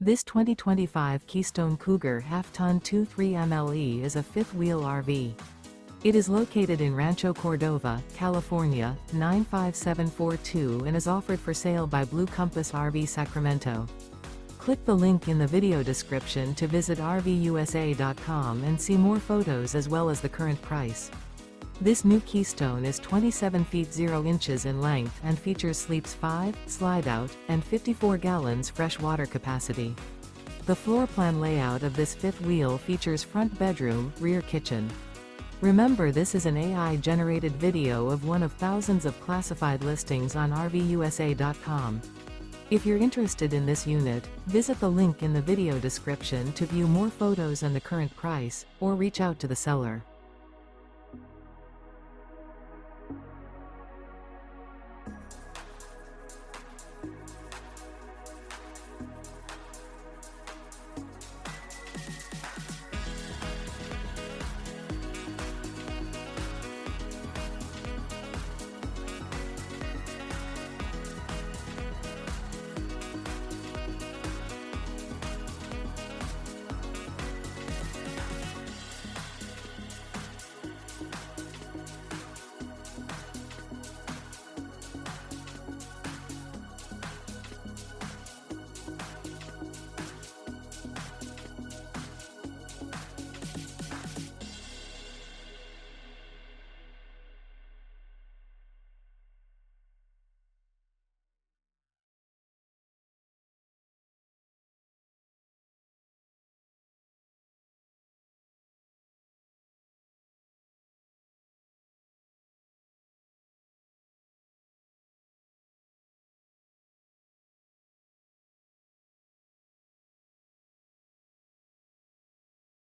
This 2025 Keystone Cougar Half-Ton 23 MLE is a fifth-wheel RV. It is located in Rancho Cordova, California, 95742 and is offered for sale by Blue Compass RV Sacramento. Click the link in the video description to visit RVUSA.com and see more photos as well as the current price. This new Keystone is 27 feet 0 inches in length and features sleeps 5, slide-out, and 54 gallons fresh water capacity. The floor plan layout of this fifth wheel features front bedroom, rear kitchen. Remember, this is an AI-generated video of one of thousands of classified listings on RVUSA.com. If you're interested in this unit, visit the link in the video description to view more photos and the current price, or reach out to the seller.